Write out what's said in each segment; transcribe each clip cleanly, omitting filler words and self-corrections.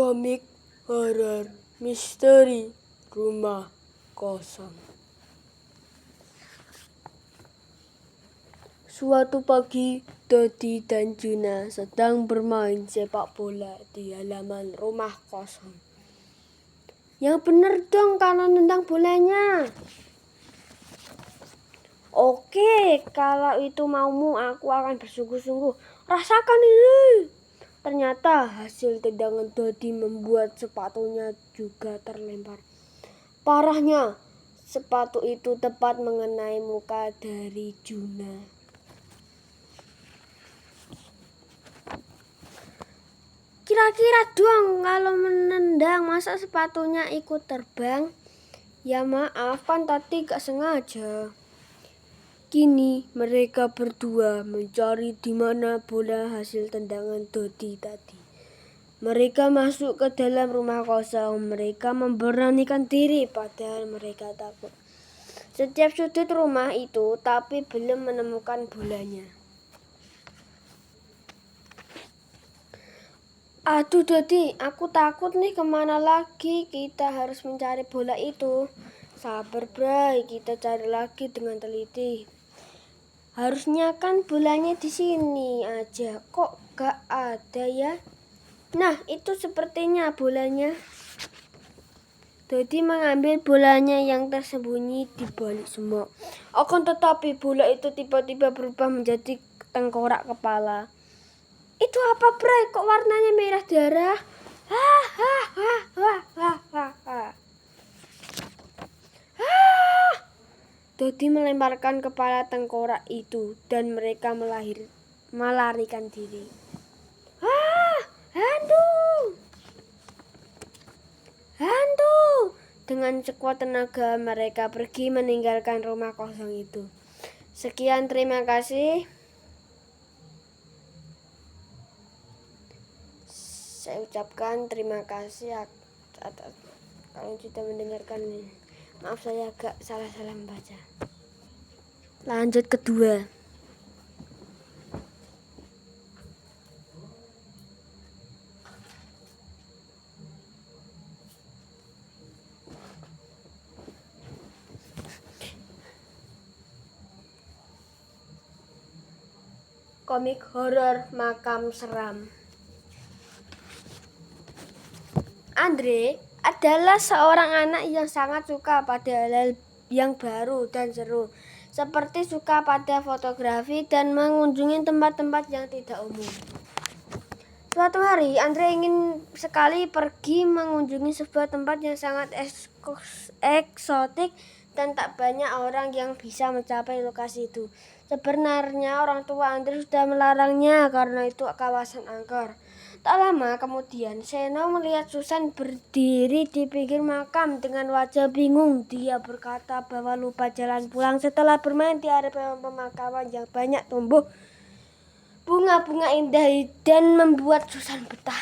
komik horor misteri rumah kosong. Suatu pagi, Dodi dan Juna sedang bermain sepak bola di halaman rumah kosong. Yang bener dong kalau nendang bolanya. Oke, kalau itu maumu, aku akan bersungguh-sungguh. Rasakan ini. Ternyata hasil tendangan Dodi membuat sepatunya juga terlempar. Parahnya, sepatu itu tepat mengenai muka dari Juna. Kira-kira dong kalau menendang, masa sepatunya ikut terbang? Ya maaf, kan tadi gak sengaja. Kini mereka berdua mencari di mana bola hasil tendangan Dodi tadi. Mereka masuk ke dalam rumah kosong. Mereka memberanikan diri padahal mereka takut. Setiap sudut rumah itu tapi belum menemukan bolanya. Aduh Dodi, aku takut nih, kemana lagi kita harus mencari bola itu. Sabar Bray, kita cari lagi dengan teliti. Harusnya kan bolanya di sini aja, kok gak ada ya? Nah, itu sepertinya bolanya. Dodi mengambil bolanya yang tersembunyi di balik semut. Akan tetapi bola itu tiba-tiba berubah menjadi tengkorak kepala. Itu apa Bray? Kok warnanya merah darah? Dodi melemparkan kepala tengkorak itu dan mereka melarikan diri. Hantu! Hantu! Dengan sekuat tenaga mereka pergi meninggalkan rumah kosong itu. Sekian, terima kasih. Saya ucapkan terima kasih atas kalian sudah mendengarkan. Maaf saya agak salah-salah membaca. Lanjut kedua. Komik horor makam seram. Andre adalah seorang anak yang sangat suka pada hal-hal yang baru dan seru, seperti suka pada fotografi dan mengunjungi tempat-tempat yang tidak umum. Suatu hari, Andre ingin sekali pergi mengunjungi sebuah tempat yang sangat eksotik dan tak banyak orang yang bisa mencapai lokasi itu. Sebenarnya orang tua Andre sudah melarangnya karena itu kawasan angker. Tak lama kemudian, Seno melihat Susan berdiri di pinggir makam dengan wajah bingung. Dia berkata bahwa lupa jalan pulang setelah bermain di area pemakaman yang banyak tumbuh bunga-bunga indah dan membuat Susan betah.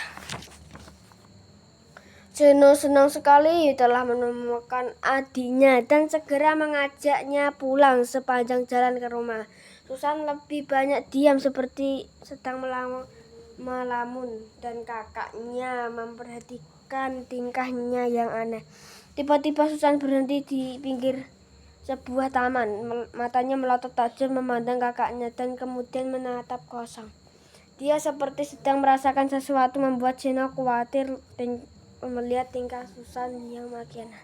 Seno senang sekali telah menemukan adiknya dan segera mengajaknya pulang. Sepanjang jalan ke rumah, Susan lebih banyak diam seperti sedang melamun dan kakaknya memperhatikan tingkahnya yang aneh. Tiba-tiba Susan berhenti di pinggir sebuah taman. Matanya melotot tajam memandang kakaknya dan kemudian menatap kosong. Dia seperti sedang merasakan sesuatu, membuat Seno khawatir dan melihat tingkah Susan yang makin aneh.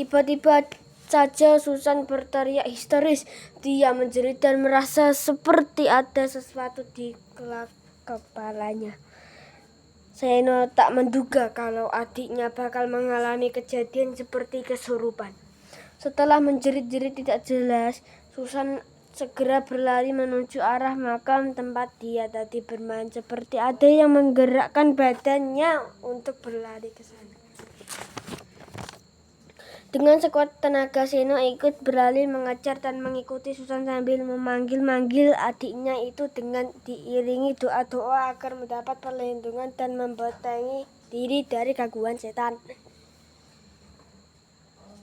Tiba-tiba saja Susan berteriak histeris. Dia menjerit dan merasa seperti ada sesuatu di kelak kepalanya. Seno tak menduga kalau adiknya bakal mengalami kejadian seperti kesurupan. Setelah menjerit-jerit tidak jelas, Susan segera berlari menuju arah makam tempat dia tadi bermain, seperti ada yang menggerakkan badannya untuk berlari ke sana. Dengan sekuat tenaga, Seno ikut berlari mengejar dan mengikuti Susan sambil memanggil-manggil adiknya itu dengan diiringi doa-doa agar mendapat perlindungan dan membentengi diri dari gangguan setan.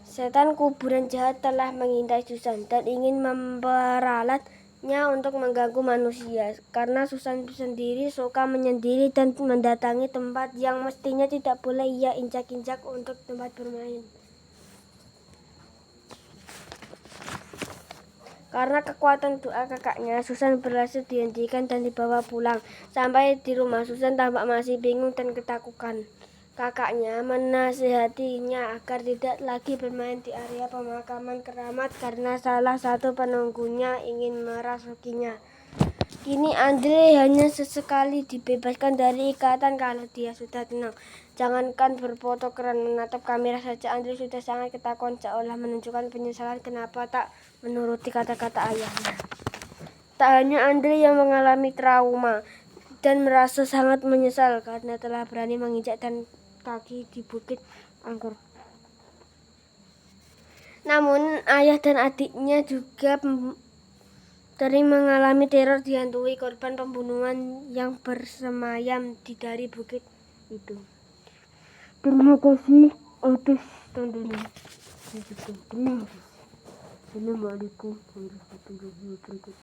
Setan kuburan jahat telah mengintai Susan dan ingin memperalat untuk mengganggu manusia, karena Susan sendiri suka menyendiri dan mendatangi tempat yang mestinya tidak boleh ia injak-injak untuk tempat bermain. Karena kekuatan doa kakaknya, Susan berhasil dihentikan dan dibawa pulang. Sampai di rumah, Susan tampak masih bingung dan ketakutan. Kakaknya menasihatinya agar tidak lagi bermain di area pemakaman keramat karena salah satu penunggunya ingin merasukinya. Kini Andre hanya sesekali dibebaskan dari ikatan kalau dia sudah tenang. Jangankan berfoto keren, menatap kamera saja Andre sudah sangat ketakutan, seolah menunjukkan penyesalan kenapa tak menuruti kata-kata ayahnya. Tak hanya Andre yang mengalami trauma dan merasa sangat menyesal karena telah berani menginjak dan kaki di bukit anggur. Namun ayah dan adiknya juga sering mengalami teror dihantui korban pembunuhan yang bersemayam di dari bukit itu. Terima kasih atas tontonan. Terima kasih. Assalamualaikum warahmatullahi wabarakatuh.